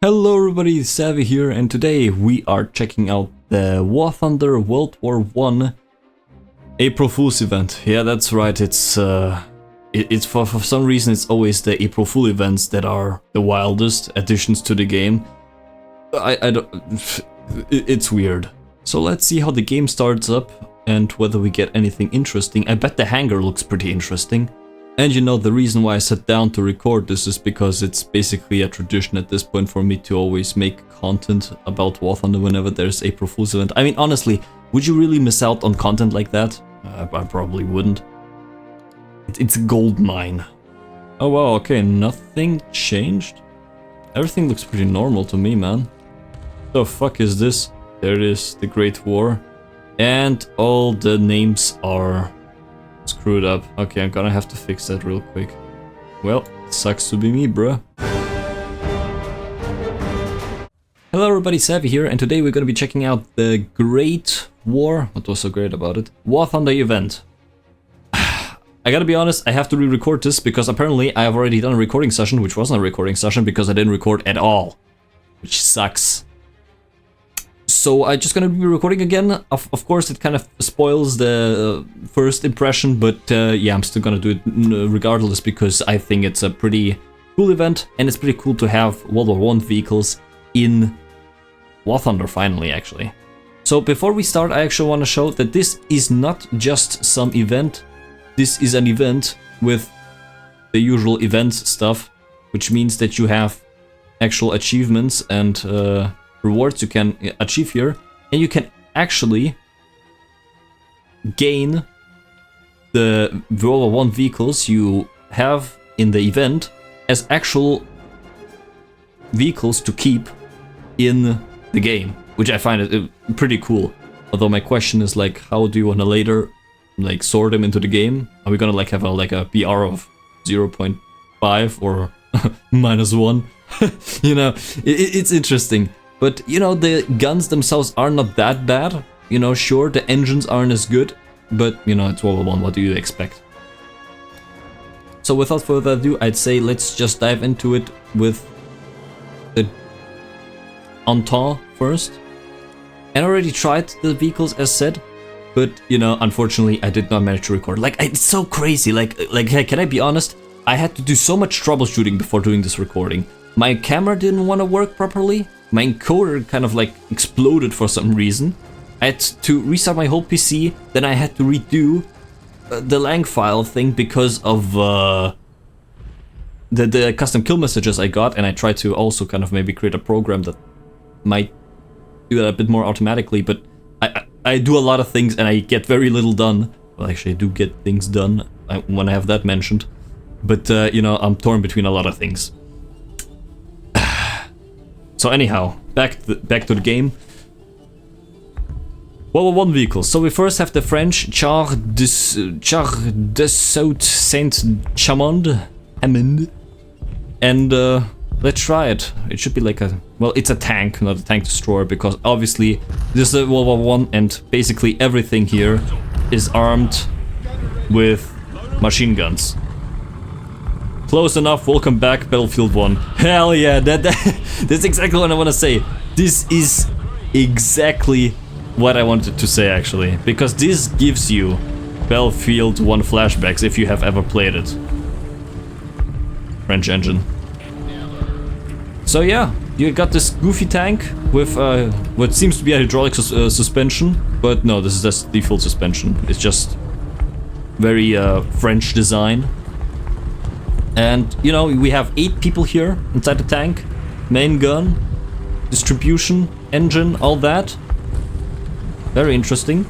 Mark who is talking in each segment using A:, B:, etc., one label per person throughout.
A: Hello everybody, Savvy here, and today we are checking out the War Thunder World War 1 April Fool's event. Yeah, that's right, it's for some reason it's always the April Fool events that are the wildest additions to the game. I don't... it's weird. So let's see how the game starts up and whether we get anything interesting. I bet the hangar looks pretty interesting. And you know, the reason why I sat down to record this is because it's basically a tradition at this point for me to always make content about War Thunder whenever there's April Fool's event. I mean, honestly, would you really miss out on content like that? I probably wouldn't. It's a gold mine. Oh wow, okay, nothing changed? Everything looks pretty normal to me, man. The fuck is this? There it is, the Great War. And all the names are screwed up. Okay, I'm gonna have to fix that real quick. Well, sucks to be me, bruh. Hello everybody, Savvy here, and today we're gonna be checking out the Great War. What was so great about it? War Thunder event. I gotta be honest, I have to re-record this because apparently I have already done a recording session, which wasn't a recording session because I didn't record at all. Which sucks. So I'm just gonna be recording again. Of course, it kind of spoils the first impression, but yeah, I'm still gonna do it regardless because I think it's a pretty cool event, and it's pretty cool to have World War I vehicles in War Thunder finally, actually. So before we start, I actually want to show that this is not just some event. This is an event with the usual event stuff, which means that you have actual achievements and rewards you can achieve here, and you can actually gain the World War I vehicles you have in the event as actual vehicles to keep in the game, which I find it pretty cool. Although my question is, like, how do you want to later like sort them into the game? Are we gonna like have a BR of 0.5 or -1? You know, it's interesting. But, you know, the guns themselves are not that bad. You know, sure, the engines aren't as good, but, you know, it's World War I, what do you expect? So without further ado, I'd say let's just dive into it with the Entente first. I already tried the vehicles as said, but, you know, unfortunately, I did not manage to record. Like, it's so crazy. Like, hey, can I be honest? I had to do so much troubleshooting before doing this recording. My camera didn't want to work properly. My encoder kind of like exploded for some reason. I had to restart my whole PC, then I had to redo the lang file thing because of the custom kill messages I got, and I tried to also kind of maybe create a program that might do that a bit more automatically, but I do a lot of things and I get very little done. Well, actually I do get things done when I have that mentioned, but you know, I'm torn between a lot of things. So anyhow, back to the game. World War I vehicles. So we first have the French Char de Saint-Chamond, and let's try it. It should be like a, well, it's a tank, not a tank destroyer, because obviously this is World War I, and basically everything here is armed with machine guns. Close enough, welcome back, Battlefield 1. Hell yeah, that's exactly what I want to say. This is exactly what I wanted to say, actually. Because this gives you Battlefield 1 flashbacks if you have ever played it. French engine. So yeah, you got this goofy tank with what seems to be a hydraulic suspension. But no, this is just default suspension. It's just very French design. And, you know, we have 8 people here inside the tank. Main gun, distribution, engine, all that. Very interesting.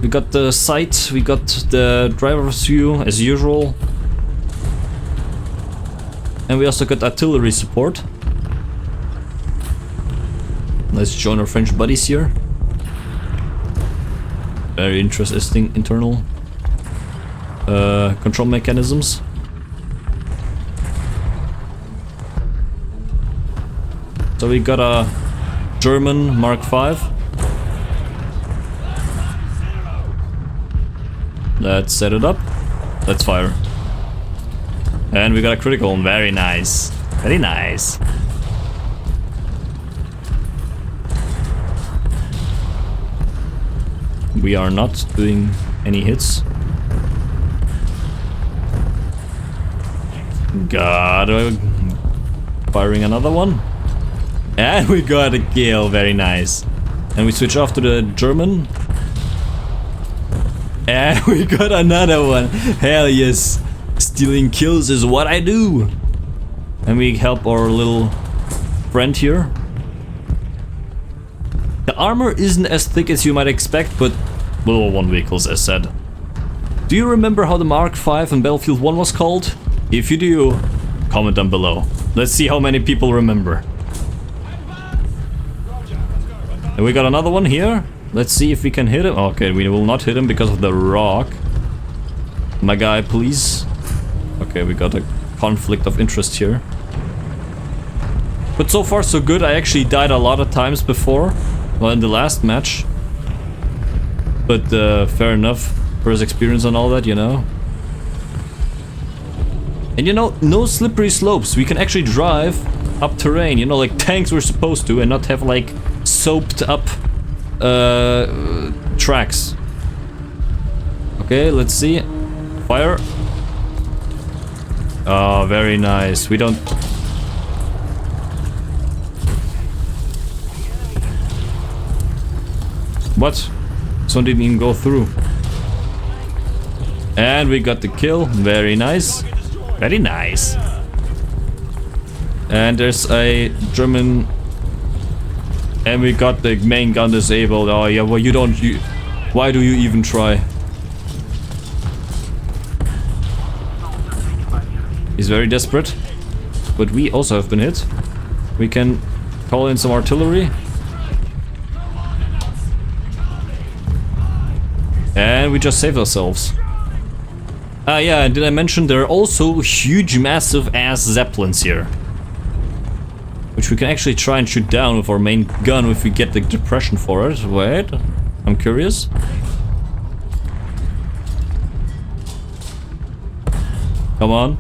A: We got the sight, we got the driver's view, as usual. And we also got artillery support. Let's join our French buddies here. Very interesting internal control mechanisms. So we got a German Mark V. Let's set it up. Let's fire. And we got a critical. Very nice. Very nice. We are not doing any hits. God, firing another one. And we got a kill, very nice. And we switch off to the German. And we got another one. Hell yes. Stealing kills is what I do. And we help our little friend here. The armor isn't as thick as you might expect, but WW1 vehicles, as said. Do you remember how the Mark V in Battlefield 1 was called? If you do, comment down below. Let's see how many people remember. And we got another one here. Let's see if we can hit him. Okay, we will not hit him because of the rock. My guy, please. Okay, we got a conflict of interest here. But so far so good. I actually died a lot of times before. Well, in the last match. But fair enough. First experience and all that, you know. And you know, no slippery slopes. We can actually drive up terrain, you know, like tanks were supposed to, and not have like soaped up tracks. Okay, let's see. Fire. Oh, very nice. We don't... What? This one didn't even go through. And we got the kill. Very nice. Very nice. And there's a German... And we got the main gun disabled. Oh yeah, well you don't... Why do you even try? He's very desperate. But we also have been hit. We can call in some artillery. And we just saved ourselves. Ah yeah, and did I mention there are also huge, massive ass Zeppelins here. Which we can actually try and shoot down with our main gun if we get the depression for it. Wait, I'm curious. Come on.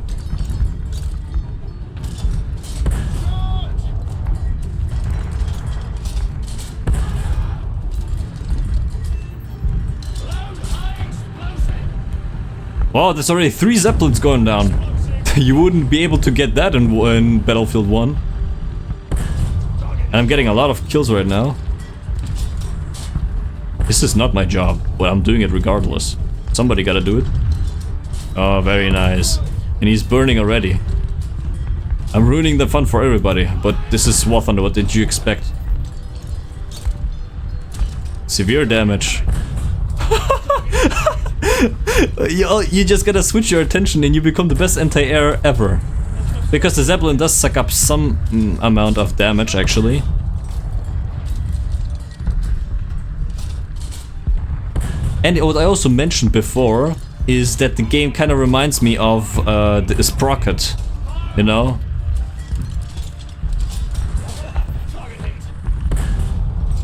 A: Wow, there's already 3 Zeppelins going down. You wouldn't be able to get that in Battlefield 1. And I'm getting a lot of kills right now. This is not my job, but I'm doing it regardless. Somebody gotta do it. Oh, very nice. And he's burning already. I'm ruining the fun for everybody, but this is War Thunder. What did you expect? Severe damage. You just gotta switch your attention and you become the best anti-air ever. Because the Zeppelin does suck up some amount of damage, actually. And what I also mentioned before is that the game kind of reminds me of the Sprocket, you know?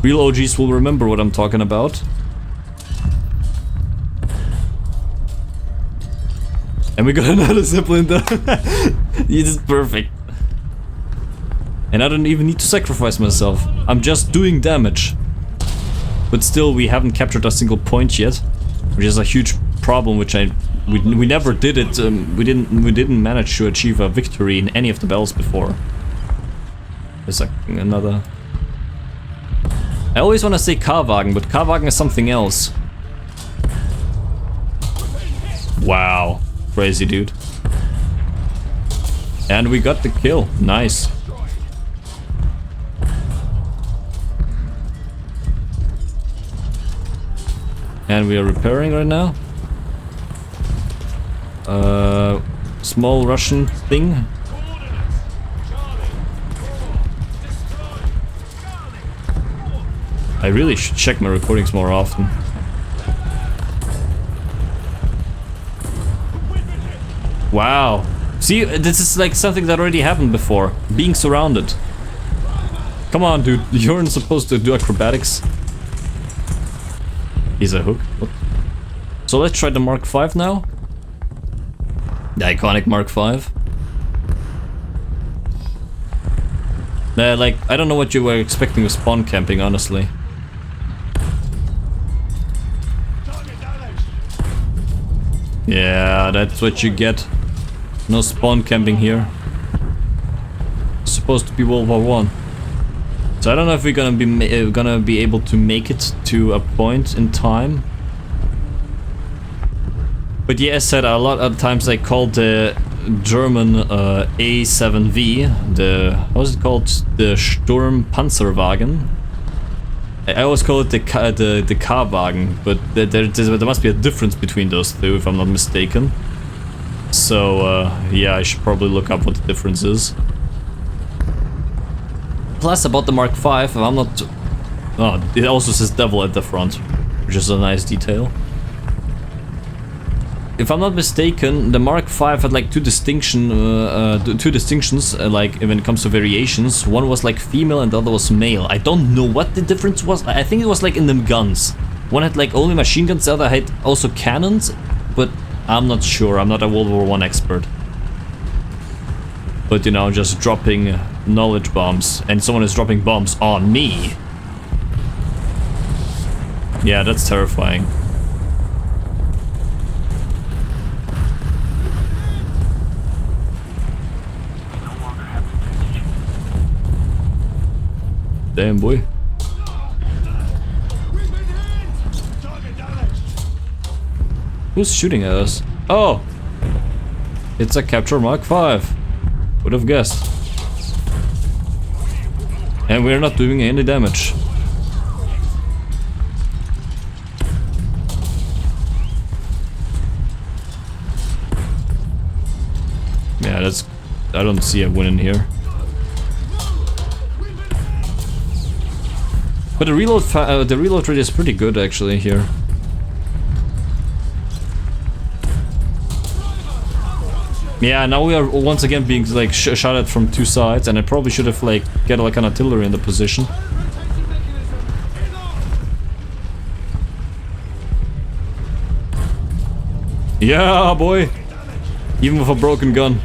A: Real OGs will remember what I'm talking about. And we got another Zeppelin done. This is perfect. And I don't even need to sacrifice myself. I'm just doing damage. But still, we haven't captured a single point yet, which is a huge problem. Which we never did it. We didn't manage to achieve a victory in any of the battles before. There's another. I always want to say K-Wagen, but K-Wagen is something else. Wow. Crazy dude. And we got the kill. Nice. And we are repairing right now. Small Russian thing. I really should check my recordings more often. Wow. See, this is like something that already happened before. Being surrounded. Come on, dude. You weren't supposed to do acrobatics. He's a hook. What? So let's try the Mark V now. The iconic Mark V. Like, I don't know what you were expecting with spawn camping, honestly. Yeah, that's what you get. No spawn camping here. It's supposed to be World War 1. So I don't know if we're gonna be able to make it to a point in time. But yeah, as said, a lot of times I called the German A7V, how is it called? The Sturmpanzerwagen. I always call it the K-Wagen, but there must be a difference between those two, if I'm not mistaken. So yeah, I should probably look up what the difference is. Plus, about the Mark V, if I'm not... Oh, it also says Devil at the front, which is a nice detail. If I'm not mistaken, the Mark V had like two distinctions, like when it comes to variations. One was like female and the other was male. I don't know what the difference was. I think it was like in the guns. One had like only machine guns, the other had also cannons, but I'm not sure. I'm not a World War I expert. But you know, just dropping knowledge bombs, and someone is dropping bombs on me. Yeah, that's terrifying. Damn, boy. Who's shooting at us? Oh! It's a Capture Mark V. Would have guessed. And we're not doing any damage. Yeah, that's... I don't see a win in here. But the reload rate is pretty good actually here. Yeah, now we are once again being like shot at from two sides, and I probably should have like get like an artillery in the position. Yeah, boy! Even with a broken gun.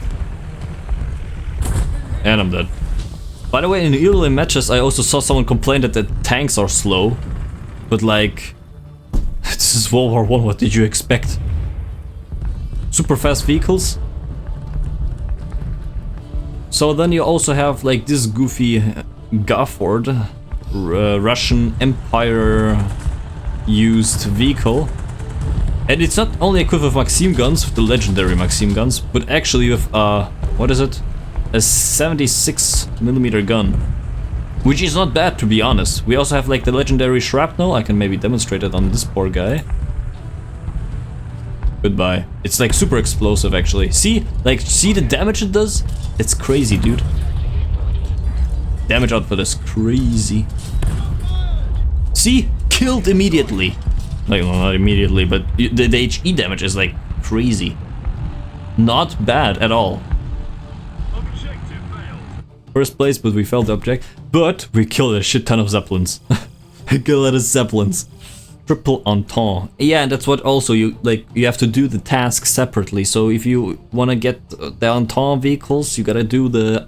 A: And I'm dead. By the way, in early matches I also saw someone complain that the tanks are slow. But like... This is World War I, what did you expect? Super fast vehicles? So then you also have like this goofy Gafford, Russian Empire used vehicle. And it's not only equipped with Maxim guns, with the legendary Maxim guns, but actually with what is it? A 76mm gun. Which is not bad, to be honest. We also have like the legendary shrapnel. I can maybe demonstrate it on this poor guy. Goodbye. It's like super explosive actually. See? Like, see the damage it does? It's crazy, dude. Damage output is crazy. See? Killed immediately. Like, well, not immediately, but the HE damage is like crazy. Not bad at all. First place, but we failed the object. But we killed a shit ton of Zeppelins. Killed a lot of Zeppelins. Triple Entente. Yeah, and that's what also you have to do the task separately. So if you want to get the Entente vehicles, you gotta do the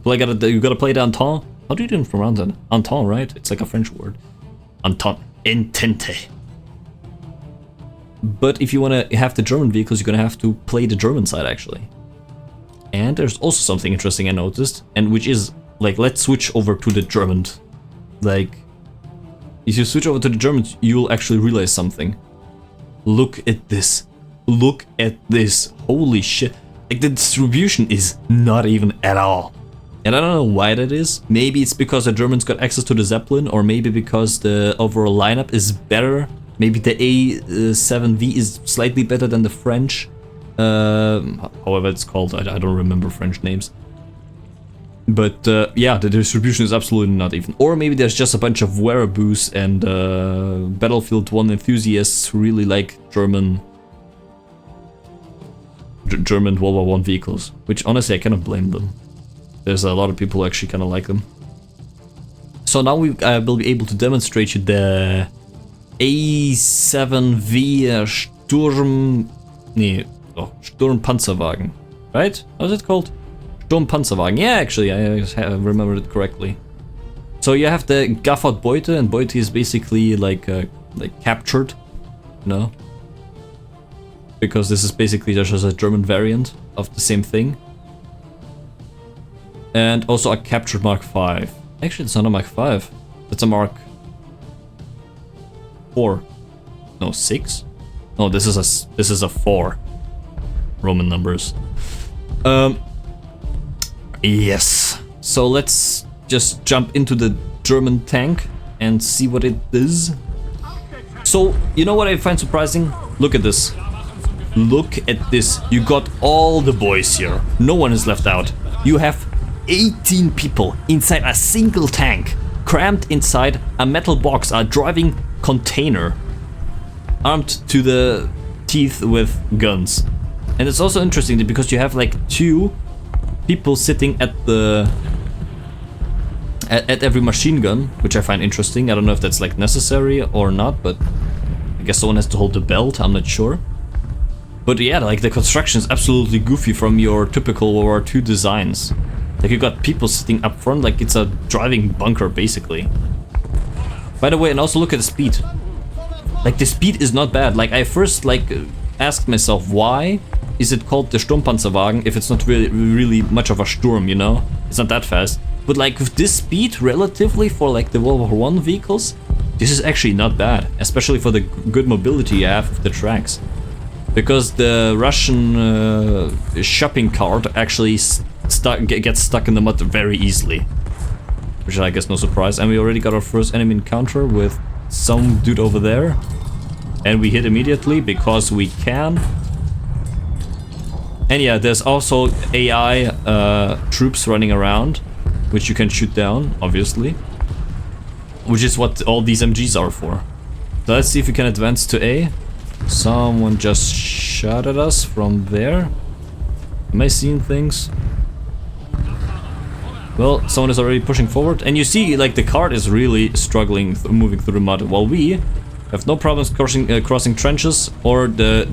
A: you gotta play the Entente. How do you do it from Entente? Entente, right? It's like a French word. Entente. Entente. But if you want to have the German vehicles, you're gonna have to play the German side actually. And there's also something interesting I noticed, and which is like, let's switch over to the German. Like, if you switch over to the Germans, you'll actually realize something. Look at this. Look at this. Holy shit. Like, the distribution is not even at all. And I don't know why that is. Maybe it's because the Germans got access to the Zeppelin, or maybe because the overall lineup is better. Maybe the A7V is slightly better than the French. However it's called, I don't remember French names. But yeah, the distribution is absolutely not even. Or maybe there's just a bunch of wearaboos and Battlefield 1 enthusiasts who really like German World War I vehicles. Which honestly I cannot blame them. There's a lot of people who actually kind of like them. So now we will be able to demonstrate you the A7V Sturmpanzerwagen. Right? How's it called? Sturmpanzerwagen. Yeah, actually, I remembered it correctly. So you have the Gafford Beute, and Beute is basically like captured, you know? Because this is basically just a German variant of the same thing. And also a captured Mark V. Actually, it's not a Mark V. It's a Mark 4. No, 6? No, this is a 4. Roman numbers. Yes. So let's just jump into the German tank and see what it does. So, you know what I find surprising? Look at this. Look at this. You got all the boys here. No one is left out. You have 18 people inside a single tank, crammed inside a metal box, a driving container, armed to the teeth with guns. And it's also interesting because you have like 2 people sitting at the at every machine gun, which I find interesting. I don't know if that's like necessary or not, but I guess someone has to hold the belt, I'm not sure. But yeah, like the construction is absolutely goofy from your typical World War II designs. Like you got people sitting up front like it's a driving bunker basically. By the way, and also look at the speed. Like the speed is not bad. Like I first asked myself, why is it called the Sturmpanzerwagen if it's not really much of a Sturm, you know? It's not that fast. But like with this speed relatively for like the World War I vehicles, this is actually not bad, especially for the good mobility you have of the tracks. Because the Russian shopping cart actually gets stuck in the mud very easily. Which is, I guess, no surprise. And we already got our first enemy encounter with some dude over there. And we hit immediately because we can. And yeah, there's also AI troops running around, which you can shoot down, obviously. Which is what all these MGs are for. So let's see if we can advance to A. Someone just shot at us from there. Am I seeing things? Well, someone is already pushing forward. And you see, like, the cart is really struggling moving through the mud, while we have no problems crossing trenches or the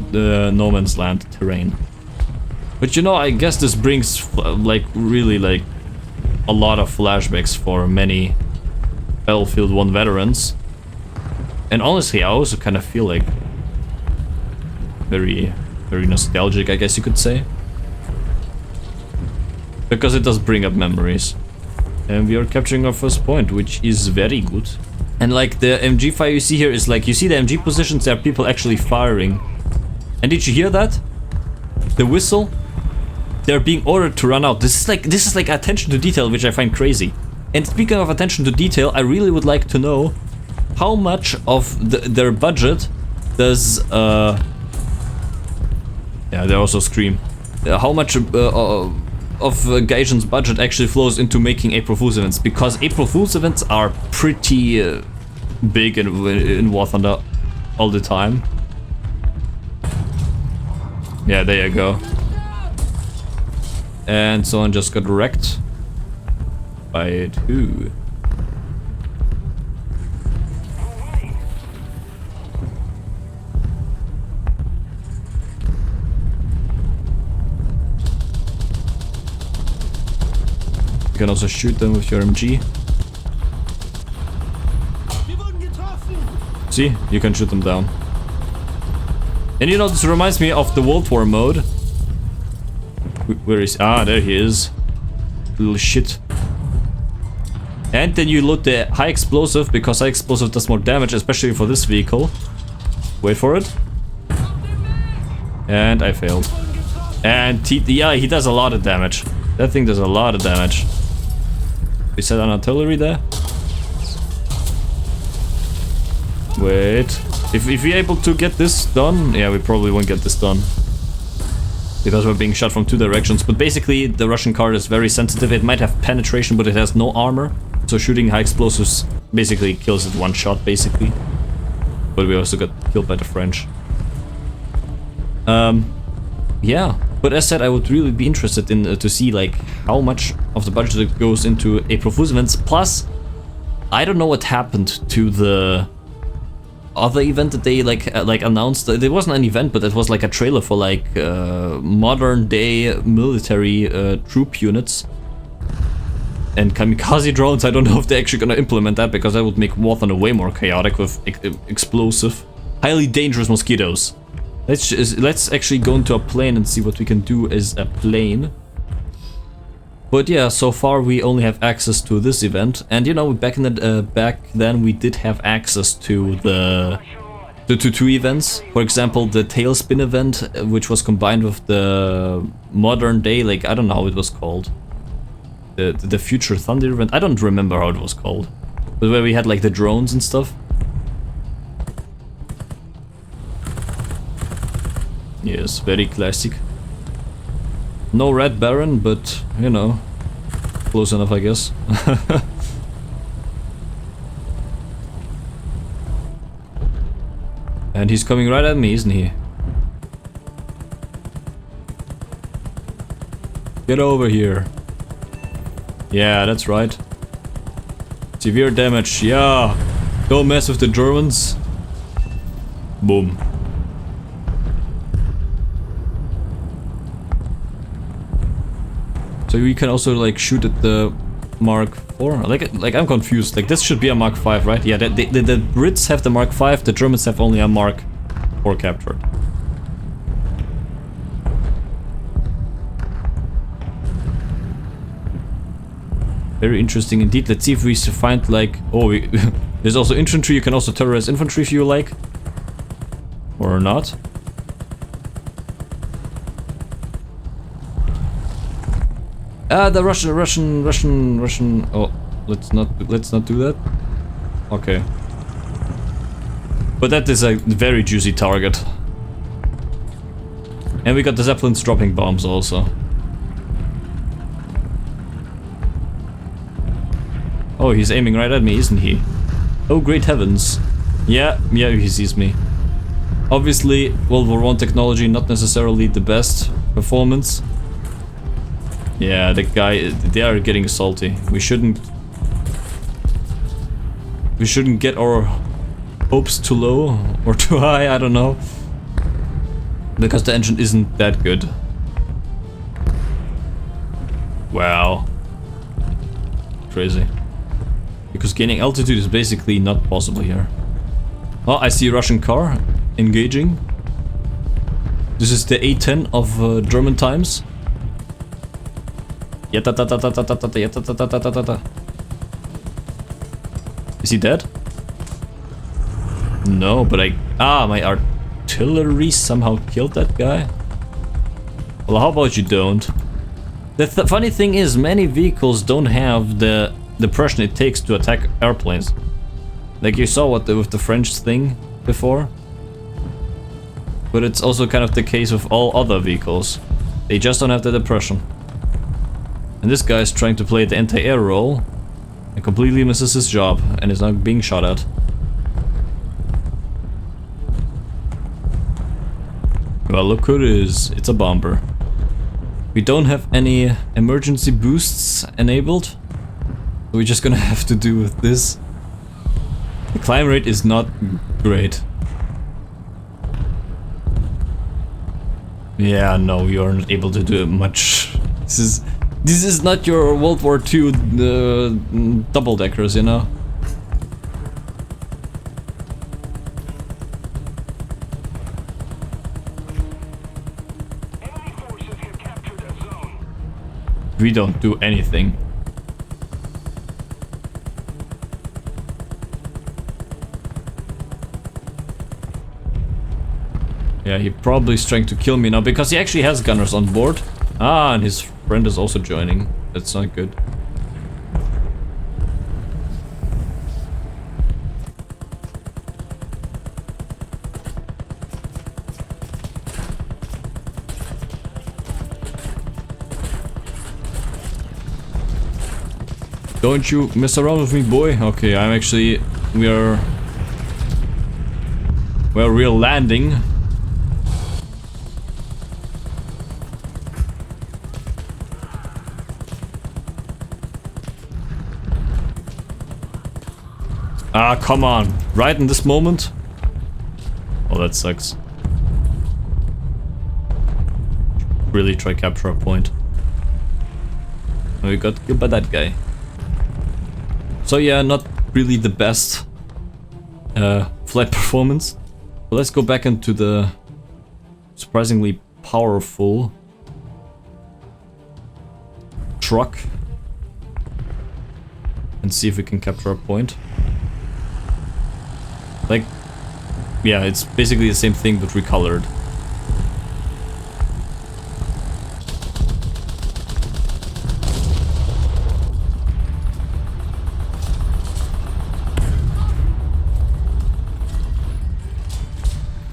A: no man's land terrain. But you know, I guess this brings, like, really, like, a lot of flashbacks for many Battlefield 1 veterans. And honestly, I also kind of feel like very nostalgic, I guess you could say. Because it does bring up memories. And we are capturing our first point, which is very good. And like the MG fire you see here is like, you see the MG positions, there are people actually firing. And did you hear that? The whistle? They're being ordered to run out. This is like attention to detail, which I find crazy. And speaking of attention to detail, I really would like to know how much of their budget does yeah, they also scream. How much of Gaijin's budget actually flows into making April Fool's events, because April Fool's events are pretty big in War Thunder all the time. Yeah, there you go. And someone just got wrecked by 2. You can also shoot them with your MG. See? You can shoot them down. And you know, this reminds me of the World War mode. Where is... Ah, there he is. Little shit. And then you load the high explosive, because high explosive does more damage, especially for this vehicle. Wait for it. And I failed. And yeah, he does a lot of damage. That thing does a lot of damage. We set an artillery there. Wait. If we're able to get this done... Yeah, we probably won't get this done. Because we're being shot from 2 directions. But basically, the Russian cart is very sensitive. It might have penetration, but it has no armor. So shooting high explosives basically kills it one shot, basically. But we also got killed by the French. Yeah. But as said, I would really be interested in to see like how much of the budget goes into April Fool's events. Plus, I don't know what happened to the other event that they like announced. It wasn't an event, but it was like a trailer for like modern day military troop units and kamikaze drones. I don't know if they're actually gonna implement that, because that would make War Thunder way more chaotic with explosive, highly dangerous mosquitoes. Let's actually go into a plane and see what we can do as a plane. But yeah, so far we only have access to this event, and you know, back then we did have access to the two events. For example, the Tailspin event, which was combined with the modern day, like I don't know how it was called, the Future Thunder event. I don't remember how it was called, but where we had like the drones and stuff. Yes, very classic. No Red Baron, but, you know, close enough, I guess. And he's coming right at me, isn't he? Get over here. Yeah, that's right. Severe damage, yeah. Don't mess with the Germans. Boom. So we can also like shoot at the Mark 4. Like I'm confused. Like this should be a Mark 5, right? Yeah, the Brits have the Mark 5. The Germans have only a Mark 4 captured. Very interesting indeed. Let's see if we find like... Oh, there's also infantry. You can also terrorize infantry if you like. Or not. The Russian. Oh, let's not do that. Okay. But that is a very juicy target. And we got the Zeppelins dropping bombs also. Oh, he's aiming right at me, isn't he? Oh, great heavens. Yeah, he sees me. Obviously, World War I technology, not necessarily the best performance. Yeah, the guy, they are getting salty. We shouldn't get our hopes too low or too high, I don't know. Because the engine isn't that good. Wow. Crazy. Because gaining altitude is basically not possible here. Oh, I see a Russian car engaging. This is the A10 of German times. Is he dead? No, but my artillery somehow killed that guy? Well, how about you don't? The funny thing is, many vehicles don't have the depression it takes to attack airplanes. Like you saw with the French thing before. But it's also kind of the case with all other vehicles. They just don't have the depression. And this guy is trying to play the anti-air role and completely misses his job and is now being shot at. Well, look who it is. It's a bomber. We don't have any emergency boosts enabled, so we're just gonna have to do with this. The climb rate is not great. Yeah, no, you aren't able to do much. This is not your World War II double-deckers, you know? We don't do anything. Yeah, he probably is trying to kill me now because he actually has gunners on board. Ah, and his friend is also joining. That's not good. Don't you mess around with me, boy. Okay, we're landing. Ah, come on. Right in this moment? Oh, that sucks. Really try capture a point. We got killed by that guy. So yeah, not really the best flight performance. But let's go back into the surprisingly powerful truck and see if we can capture a point. Like, yeah, it's basically the same thing but recolored.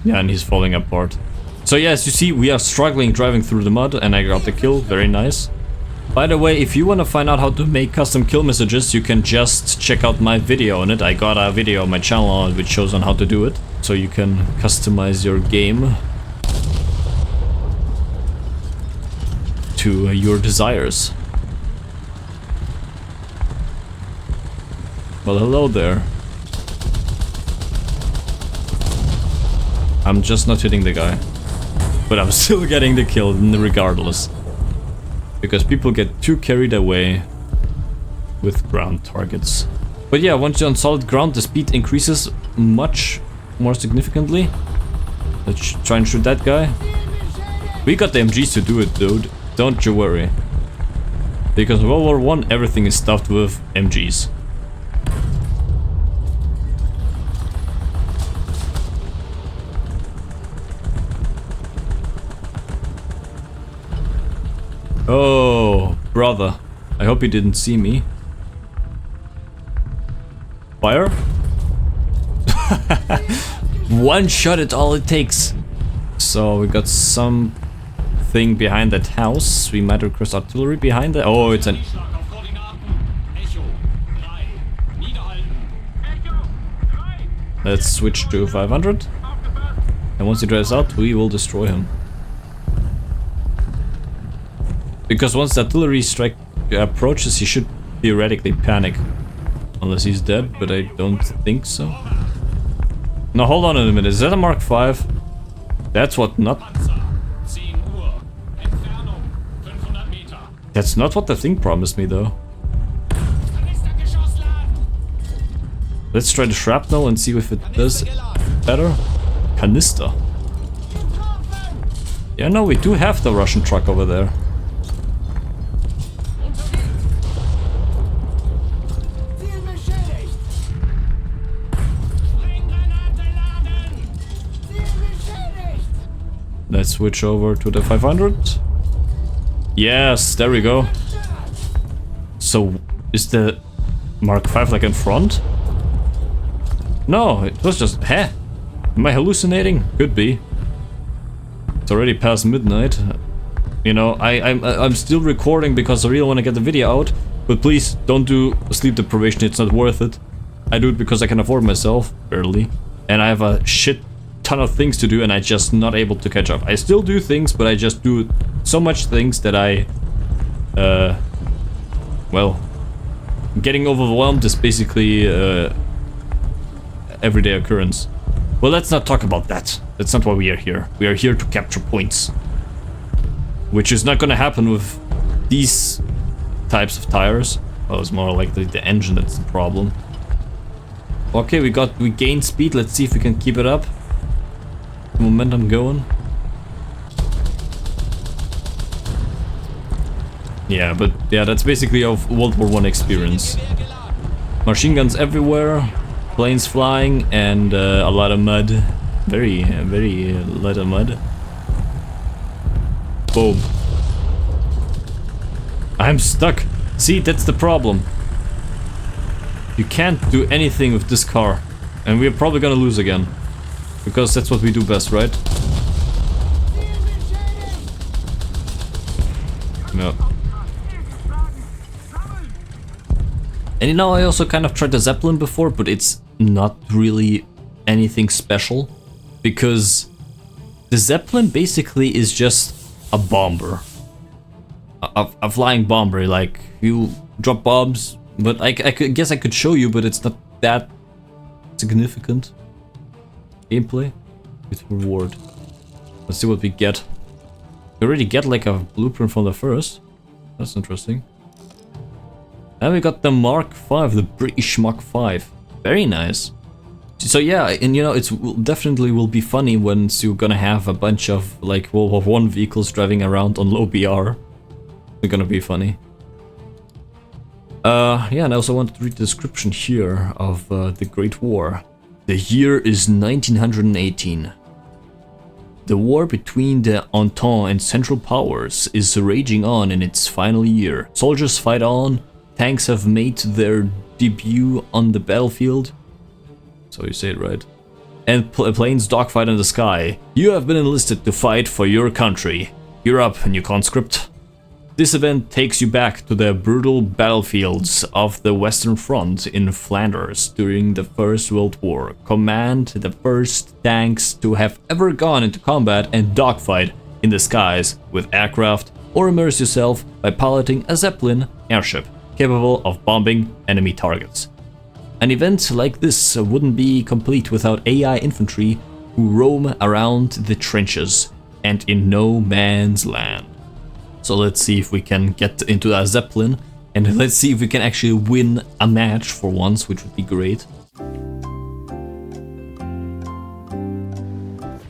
A: Yeah, and he's falling apart. So yeah, as you see, we are struggling driving through the mud, and I got the kill. Very nice. By the way, if you want to find out how to make custom kill messages, you can just check out my video on it. I got a video on my channel which shows on how to do it. So you can customize your game to your desires. Well, hello there. I'm just not hitting the guy. But I'm still getting the kill regardless. Because people get too carried away with ground targets. But yeah, once you're on solid ground, the speed increases much more significantly. Let's try and shoot that guy. We got the MGs to do it, dude. Don't you worry. Because in World War 1, everything is stuffed with MGs. Oh, brother. I hope he didn't see me. Fire? One shot is all it takes. So we got something behind that house. We might request artillery behind that. Oh, it's an... Let's switch to 500. And once he drives out, we will destroy him. Because once the artillery strike approaches, he should theoretically panic. Unless he's dead, but I don't think so. Now hold on a minute, is that a Mark V? That's what not... That's not what the thing promised me though. Let's try the shrapnel and see if it does better. Canister. Yeah, no, we do have the Russian truck over there. Let's switch over to the 500. Yes, there we go. So, is the Mark V like in front? No, it was just... Heh? Am I hallucinating? Could be. It's already past midnight. You know, I'm still recording because I really want to get the video out. But please, don't do sleep deprivation, it's not worth it. I do it because I can afford myself, barely. And I have a shit ton of things to do and I'm just not able to catch up. I still do things, but I just do so much things that I... well... Getting overwhelmed is basically everyday occurrence. Well, let's not talk about that. That's not why we are here. We are here to capture points. Which is not gonna happen with these types of tires. Well, it's more like the engine that's the problem. Okay, we gained speed. Let's see if we can keep it up. Momentum going. Yeah, but yeah, that's basically a World War 1 experience. Machine guns everywhere, planes flying, and a lot of mud. Very lot of mud. Boom. I'm stuck. See, that's the problem. You can't do anything with this car. And we're probably gonna lose again. Because that's what we do best, right? No. And you know, I also kind of tried the Zeppelin before, but it's not really anything special. Because the Zeppelin basically is just a bomber. A flying bomber, like, you drop bombs, but I guess I could show you, but it's not that significant gameplay. with reward. Let's see what we get. We already get like a blueprint from the first. That's interesting. And we got the Mark V, the British Mark V. Very nice. So yeah, and you know, it's definitely will be funny once you're gonna have a bunch of like World War I vehicles driving around on low BR. They're gonna be funny. Yeah, and I also wanted to read the description here of the Great War. The year is 1918. The war between the Entente and Central Powers is raging on in its final year. Soldiers fight on, tanks have made their debut on the battlefield. So you say it right. And planes dogfight in the sky. You have been enlisted to fight for your country. You're up, new conscript. This event takes you back to the brutal battlefields of the Western Front in Flanders during the First World War. Command the first tanks to have ever gone into combat and dogfight in the skies with aircraft, or immerse yourself by piloting a Zeppelin airship capable of bombing enemy targets. An event like this wouldn't be complete without AI infantry who roam around the trenches and in no man's land. So let's see if we can get into that Zeppelin, and let's see if we can actually win a match for once, which would be great.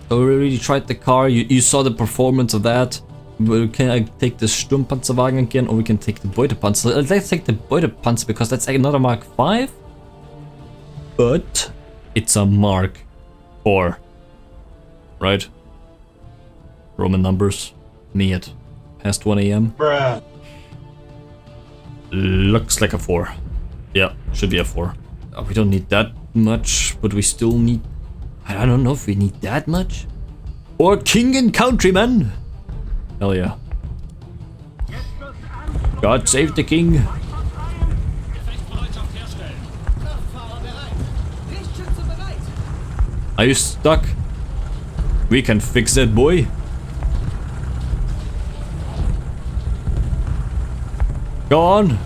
A: So we already tried the car, you saw the performance of that. Can I take the Sturmpanzerwagen again, or we can take the Beutepanzer? Let's take the Beutepanzer because that's another Mark V. But it's a Mark IV. Right? Roman numbers. Me at past 1 AM.
B: Bruh.
A: Looks like a 4. Yeah, should be a 4. We don't need that much, but we still need... I don't know if we need that much. For king and countryman! Hell yeah. God save the king. Are you stuck? We can fix that, boy. Go on.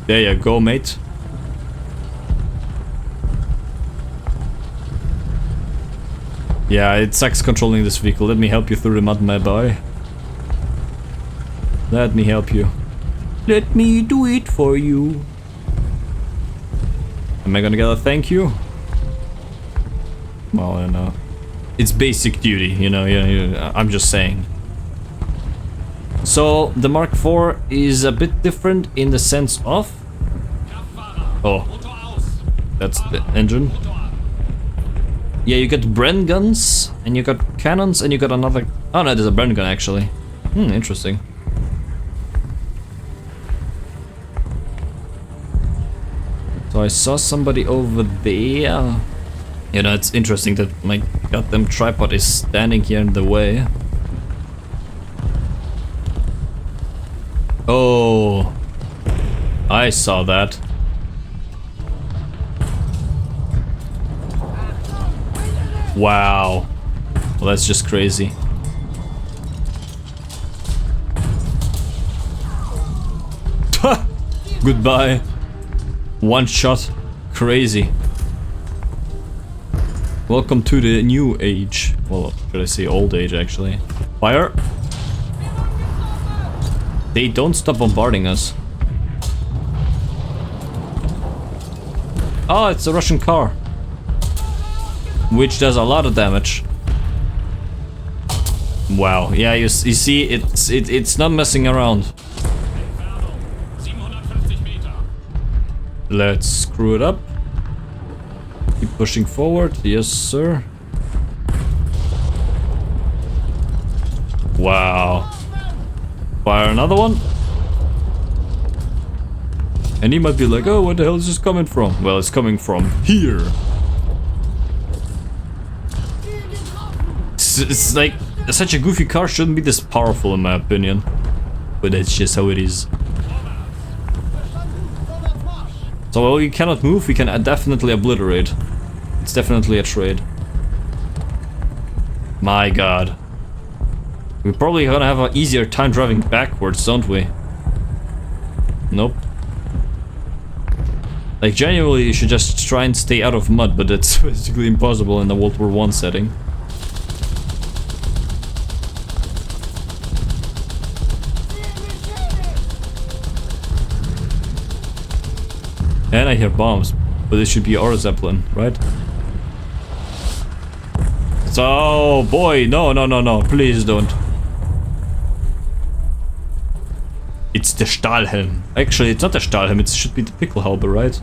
A: There you go, mate. Yeah, it sucks controlling this vehicle. Let me help you through the mud, my boy. Let me help you. Let me do it for you. Am I gonna get a thank you? Well, I don't know. It's basic duty, you know, yeah, I'm just saying. So, the Mark IV is a bit different in the sense of... Oh, that's the engine. Yeah, you got Bren guns, and you got cannons, and you got another... Oh no, there's a Bren gun actually. Interesting. So I saw somebody over there. You know, it's interesting that my goddamn tripod is standing here in the way. Oh, I saw that. Wow. Well, that's just crazy. Goodbye. One shot. Crazy. Welcome to the new age. Well, should I say old age, actually. Fire! They don't stop bombarding us. Oh, it's a Russian car. Which does a lot of damage. Wow, yeah, you see, it's not messing around. Let's screw it up. Keep pushing forward. Yes, sir. Wow. Fire another one. And he might be like, oh, where the hell is this coming from? Well, it's coming from here. It's like, such a goofy car shouldn't be this powerful in my opinion. But that's just how it is. So while we cannot move, we can definitely obliterate. It's definitely a trade. My god. We're probably gonna have an easier time driving backwards, don't we? Nope. Like, genuinely, you should just try and stay out of mud, but that's basically impossible in the World War I setting. And I hear bombs, but it should be our Zeppelin, right? So, boy, no, please don't. It's the Stahlhelm. Actually, it's not the Stahlhelm, it should be the Pickelhaube, right?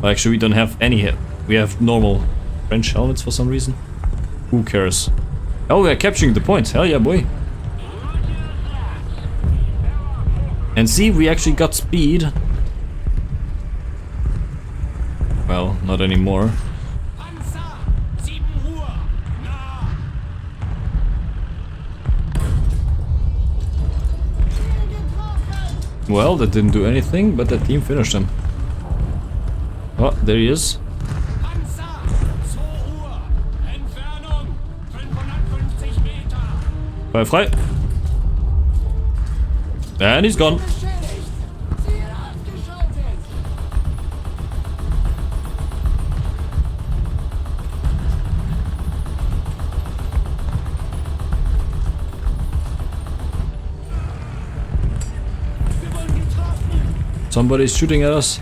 A: Well, actually, we don't have any. We have normal French helmets for some reason. Who cares? Oh, we are capturing the point. Hell yeah, boy. And see, we actually got speed. Well, not anymore. Well, that didn't do anything, but that team finished him. Oh, there he is. Feuer frei. And he's gone. Somebody's shooting at us.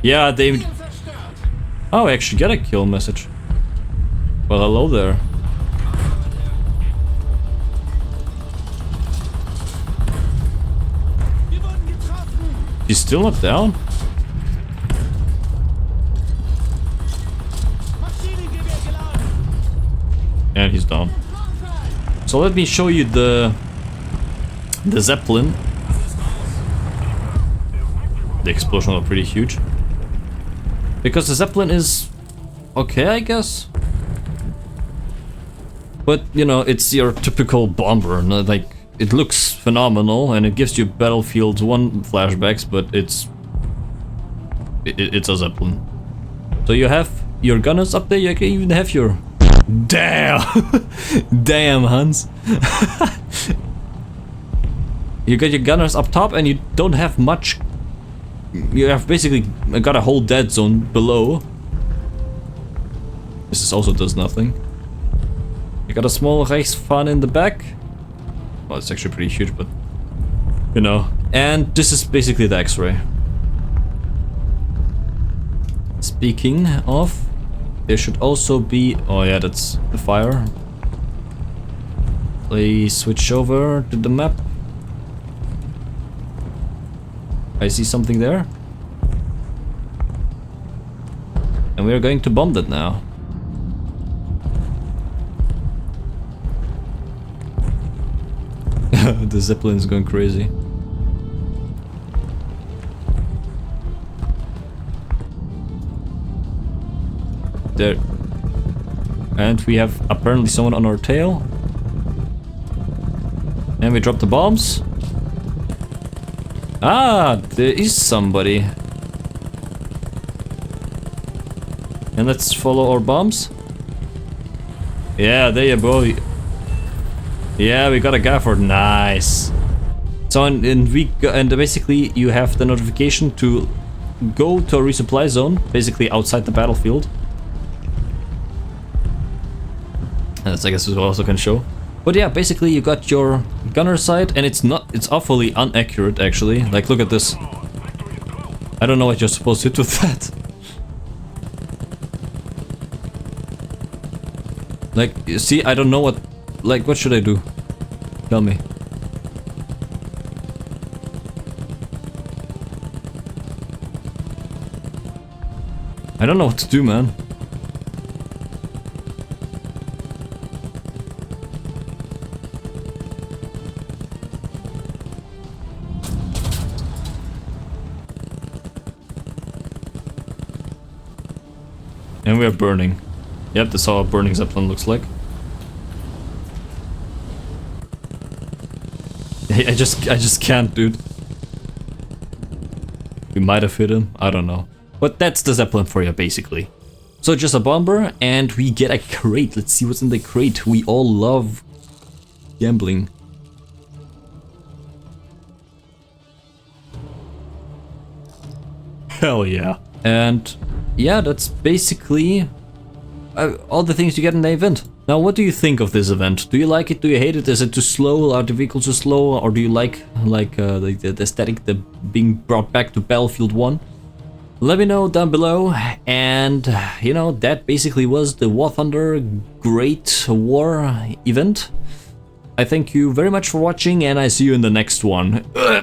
A: Yeah, they... Oh, I actually get a kill message. Well, hello there. He's still not down? And he's down. So let me show you the Zeppelin. The explosion was pretty huge. Because the Zeppelin is okay, I guess. But, you know, it's your typical bomber. Like, it looks phenomenal and it gives you Battlefield 1 flashbacks, but it's a Zeppelin. So you have your gunners up there, you can even have your... Damn! Damn, Hans. You got your gunners up top and you don't have much. You have basically got a whole dead zone below. This also does nothing. You got a small Reichsfahne in the back. Well, it's actually pretty huge, but you know. And this is basically the X-ray. Speaking of, there should also be... Oh yeah, that's the fire. Please switch over to the map. I see something there. And we are going to bomb that now. The Zeppelin's going crazy. There. And we have apparently someone on our tail. And we drop the bombs. Ah, there is somebody. And let's follow our bombs. Yeah, there you go. Yeah, we got a gaffer. Nice. So and basically you have the notification to go to a resupply zone, basically outside the battlefield. And that's, I guess, what we also can show. But yeah, basically you got your gunner sight, and it's awfully inaccurate actually. Like, look at this. I don't know what you're supposed to do with that. Like, you see, I don't know what... Like, what should I do? Tell me. I don't know what to do, man. And we are burning. Yep, that's how a burning Zeppelin looks like. I just can't, dude. We might have hit him, I don't know. But that's the Zeppelin for you, basically. So just a bomber, and we get a crate. Let's see what's in the crate. We all love gambling. Hell yeah. And yeah, that's basically all the things you get in the event. Now, what do you think of this event? Do you like it? Do you hate it? Is it too slow? Are the vehicles too slow? Or do you like the aesthetic, the being brought back to Battlefield 1? Let me know down below. And you know, that basically was the War Thunder Great War event. I thank you very much for watching, and I see you in the next one.